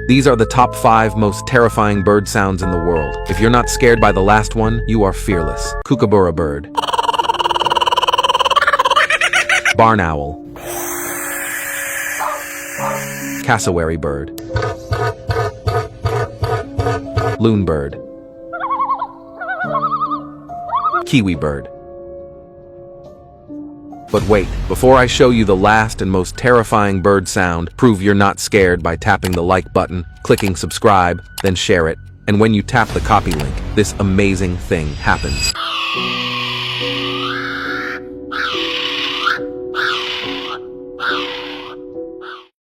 These are the top 5 most terrifying bird sounds in the world. If you're not scared by the last one, you are fearless. Kookaburra bird. Barn owl. Cassowary bird. Loon bird. Kiwi bird. But wait, before I show you the last and most terrifying bird sound, prove you're not scared by tapping the like button, clicking subscribe, then share it. And when you tap the copy link, this amazing thing happens.